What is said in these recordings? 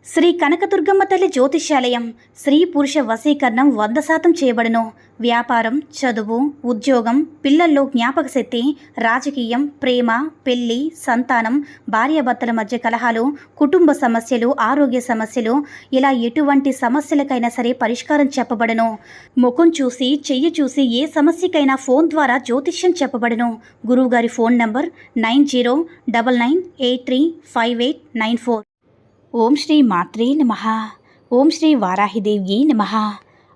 శ్రీ కనకదుర్గమ్మ తల్లి జ్యోతిష్యాలయం. స్త్రీ పురుష వశీకరణం 100% చేయబడును. వ్యాపారం, చదువు, ఉద్యోగం, పిల్లల్లో జ్ఞాపక శక్తి, రాజకీయం, ప్రేమ, పెళ్లి, సంతానం, భార్యాభర్తల మధ్య కలహాలు, కుటుంబ సమస్యలు, ఆరోగ్య సమస్యలు, ఇలా ఎటువంటి సమస్యలకైనా సరే పరిష్కారం చెప్పబడును. ముఖం చూసి, చెయ్యి చూసి ఏ సమస్యకైనా ఫోన్ ద్వారా జ్యోతిష్యం చెప్పబడును. గురువుగారి ఫోన్ నంబర్ 9099835894. ఓం శ్రీ మాత్రే నమః. ఓం శ్రీ వారాహిదేవి నమః.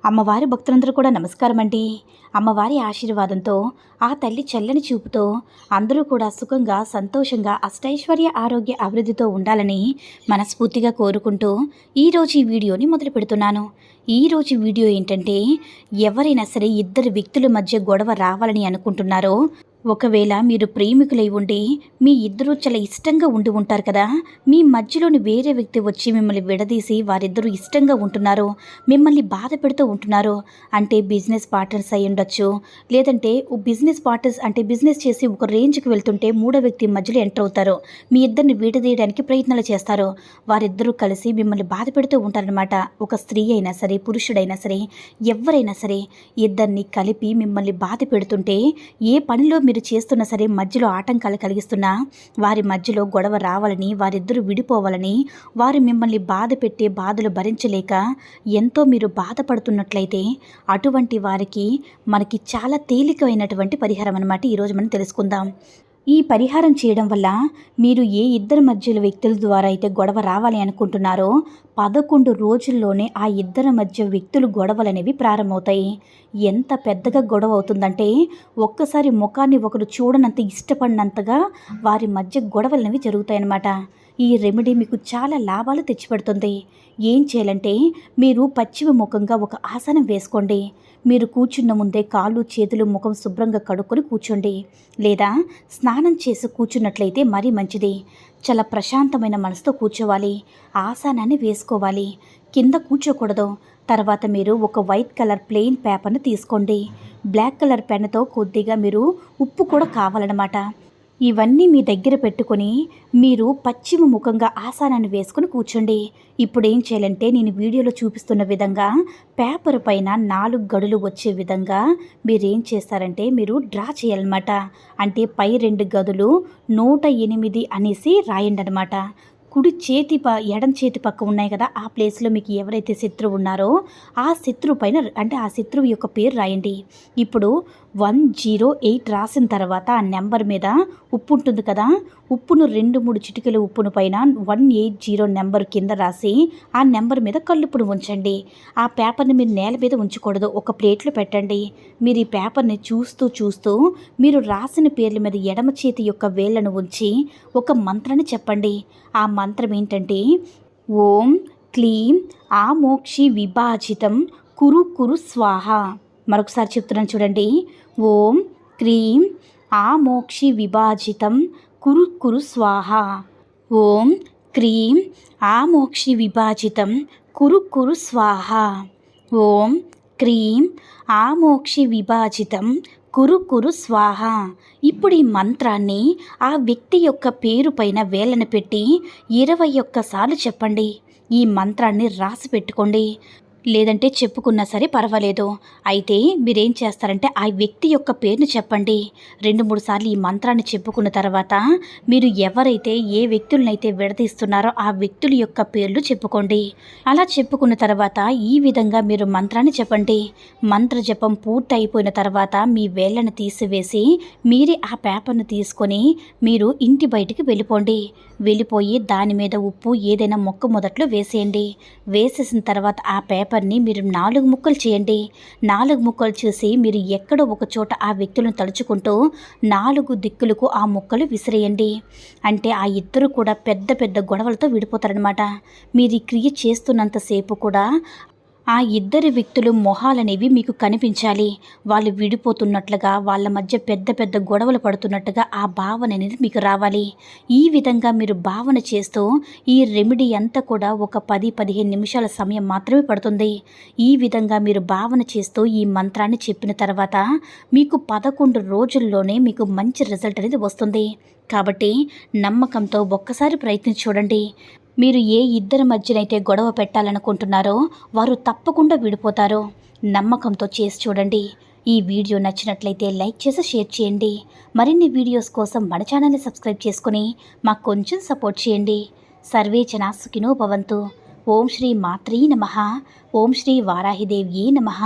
అమ్మవారి భక్తులందరూ కూడా నమస్కారం అండి. అమ్మవారి ఆశీర్వాదంతో, ఆ తల్లి చల్లని చూపుతో అందరూ కూడా సుఖంగా, సంతోషంగా, అష్టైశ్వర్య, ఆరోగ్య, అభివృద్ధితో ఉండాలని మనస్ఫూర్తిగా కోరుకుంటూ ఈరోజు ఈ వీడియోని మొదలు పెడుతున్నాను. ఈరోజు వీడియో ఏంటంటే, ఎవరైనా సరే ఇద్దరు వ్యక్తుల మధ్య గొడవ రావాలని అనుకుంటున్నారో, ఒకవేళ మీరు ప్రేమికులై ఉండి మీ ఇద్దరూ చాలా ఇష్టంగా ఉండి ఉంటారు కదా, మీ మధ్యలోని వేరే వ్యక్తి వచ్చి మిమ్మల్ని విడదీసి వారిద్దరూ ఇష్టంగా ఉంటున్నారు, మిమ్మల్ని బాధ పెడుతూ ఉంటున్నారు. అంటే బిజినెస్ పార్ట్నర్స్ అయి ఉండొచ్చు, లేదంటే బిజినెస్ పార్ట్నర్స్ అంటే బిజినెస్ చేసి ఒక రేంజ్కి వెళ్తుంటే మూడో వ్యక్తి మధ్యలో ఎంటర్ అవుతారు, మీ ఇద్దరిని విడదీయడానికి ప్రయత్నాలు చేస్తారు. వారిద్దరూ కలిసి మిమ్మల్ని బాధ పెడుతూ ఉంటారనమాట. ఒక స్త్రీ అయినా సరే, పురుషుడైనా సరే, ఎవరైనా సరే ఇద్దరిని కలిపి మిమ్మల్ని బాధ పెడుతుంటే, ఏ పనిలో మీరు చేస్తున్నా సరే మధ్యలో ఆటంకాలు కలిగిస్తున్నా, వారి మధ్యలో గొడవ రావాలని, వారిద్దరూ విడిపోవాలని, వారు మిమ్మల్ని బాధ పెట్టే బాధలు భరించలేక ఎంతో మీరు బాధపడుతున్నట్లయితే, అటువంటి వారికి మనకి చాలా తేలికైనటువంటి పరిహారం అన్నమాట ఈరోజు మనం తెలుసుకుందాం. ఈ పరిహారం చేయడం వల్ల మీరు ఏ ఇద్దరి మధ్యలో వ్యక్తుల ద్వారా అయితే గొడవ రావాలి అనుకుంటున్నారో 11 రోజుల్లోనే ఆ ఇద్దరి మధ్య వ్యక్తులు గొడవలనేవి ప్రారంభమవుతాయి. ఎంత పెద్దగా గొడవ అవుతుందంటే, ఒక్కసారి ముఖాన్ని ఒకరు చూడనంత ఇష్టపడినంతగా వారి మధ్య గొడవలనేవి జరుగుతాయన్నమాట. ఈ రెమెడీ మీకు చాలా లాభాలు తెచ్చిపెడుతుంది. ఏం చేయాలంటే, మీరు పశ్చిమ ముఖంగా ఒక ఆసనం వేసుకోండి. మీరు కూర్చున్న ముందే కాళ్ళు, చేతులు, ముఖం శుభ్రంగా కడుక్కొని కూర్చోండి. లేదా స్నానం చేసి కూర్చున్నట్లయితే మరీ మంచిది. చాలా ప్రశాంతమైన మనసుతో కూర్చోవాలి. ఆసనాన్ని వేసుకోవాలి. కింద కూర్చోకూడదు. తర్వాత మీరు ఒక వైట్ కలర్ ప్లెయిన్ పేపర్ని తీసుకోండి. బ్లాక్ కలర్ పెన్నుతో కొద్దిగా మీరు ఉప్పు కూడా కావాలన్నమాట. ఇవన్నీ మీ దగ్గర పెట్టుకొని మీరు పశ్చిమ ముఖంగా ఆసనాన్ని వేసుకుని కూర్చోండి. ఇప్పుడు ఏం చేయాలంటే, నేను వీడియోలో చూపిస్తున్న విధంగా పేపర్ పైన 4 గడులు వచ్చే విధంగా మీరేం చేస్తారంటే, మీరు డ్రా చేయాలన్నమాట. అంటే పై 2 గదులు 108 అనేసి రాయండి అనమాట. కుడి చేతి ఎడం చేతి పక్క ఉన్నాయి కదా, ఆ ప్లేస్లో మీకు ఎవరైతే శత్రువు ఉన్నారో ఆ శత్రువు పైన, అంటే ఆ శత్రువు యొక్క పేరు రాయండి. ఇప్పుడు 108 రాసిన తర్వాత ఆ నెంబర్ మీద ఉప్పు ఉంటుంది కదా, ఉప్పును 2-3 చిటికెల ఉప్పును పైన 180 నెంబర్ కింద రాసి ఆ నెంబర్ మీద కల్లుపును ఉంచండి. ఆ పేపర్ని మీరు నేల మీద ఉంచకూడదు, ఒక ప్లేట్లో పెట్టండి. మీరు ఈ పేపర్ని చూస్తూ మీరు రాసిన పేర్ల మీద ఎడమ చేతి యొక్క వేళ్లను ఉంచి ఒక మంత్రాన్ని చెప్పండి. ఆ మంత్రం ఏంటంటే, ఓం క్లీం ఆమోక్షి విభాజితం కురు కురు స్వాహ. మరొకసారి చెప్తున్నాను చూడండి. ఓం క్లీం ఆమోక్షి విభాజితం కురు కురు స్వాహ. ఓం క్లీం ఆమోక్షి విభాజితం కురు కురు స్వాహ. ఓం క్లీం ఆమోక్షి విభాజితం కురు కురు స్వాహ. ఇప్పుడు ఈ మంత్రాన్ని ఆ వ్యక్తి యొక్క పేరు పైన వేళ్ళను పెట్టి 21 సార్లు చెప్పండి. ఈ మంత్రాన్ని రాసి పెట్టుకోండి, లేదంటే చెప్పుకున్నా సరే పర్వాలేదు. అయితే మీరేం చేస్తారంటే, ఆ వ్యక్తి యొక్క పేరును చెప్పండి. 2-3 సార్లు ఈ మంత్రాన్ని చెప్పుకున్న తర్వాత మీరు ఎవరైతే ఏ వ్యక్తులనైతే విడదీస్తున్నారో ఆ వ్యక్తుల యొక్క పేర్లు చెప్పుకోండి. అలా చెప్పుకున్న తర్వాత ఈ విధంగా మీరు మంత్రాన్ని చెప్పండి. మంత్ర జపం పూర్తి అయిపోయిన తర్వాత మీ వేళ్ళను తీసివేసి మీరే ఆ పేపర్ను తీసుకొని మీరు ఇంటి బయటికి వెళ్ళిపోండి. వెళ్ళిపోయి దాని మీద ఉప్పు ఏదైనా మొక్క మొదట్లో వేసేయండి. వేసేసిన తర్వాత ఆ పేపర్ని మీరు 4 ముక్కలు చేయండి. 4 ముక్కలు చేసి మీరు ఎక్కడో ఒక చోట ఆ వ్యక్తులను తలుచుకుంటూ 4 దిక్కులకు ఆ ముక్కలు విసిరేయండి. అంటే ఆ ఇద్దరు కూడా పెద్ద పెద్ద గొడవలతో విడిపోతారనమాట. మీరు ఈ క్రియ చేస్తున్నంతసేపు కూడా ఆ ఇద్దరు వ్యక్తులు మొహాలనేవి మీకు కనిపించాలి. వాళ్ళు విడిపోతున్నట్లుగా, వాళ్ళ మధ్య పెద్ద పెద్ద గొడవలు పడుతున్నట్టుగా ఆ భావన అనేది మీకు రావాలి. ఈ విధంగా మీరు భావన చేస్తూ ఈ రెమెడీ అంతా కూడా ఒక 10-15 నిమిషాల సమయం మాత్రమే పడుతుంది. ఈ విధంగా మీరు భావన చేస్తూ ఈ మంత్రాన్ని చెప్పిన తర్వాత మీకు 11 రోజుల్లోనే మీకు మంచి రిజల్ట్ అనేది వస్తుంది. కాబట్టి నమ్మకంతో ఒక్కసారి ప్రయత్నించి చూడండి. మీరు ఏ ఇద్దరి మధ్యనైతే గొడవ పెట్టాలనుకుంటున్నారో వారు తప్పకుండా విడిపోతారు. నమ్మకంతో చేసి చూడండి. ఈ వీడియో నచ్చినట్లయితే లైక్ చేసి షేర్ చేయండి. మరిన్ని వీడియోస్ కోసం మన ఛానల్ని సబ్స్క్రైబ్ చేసుకుని మాకు కొంచెం సపోర్ట్ చేయండి. సర్వే జనా సుఖినో భవంతు. ఓం శ్రీ మాత్రీ నమః. ఓం శ్రీ వారాహిదేవ్యే నమః.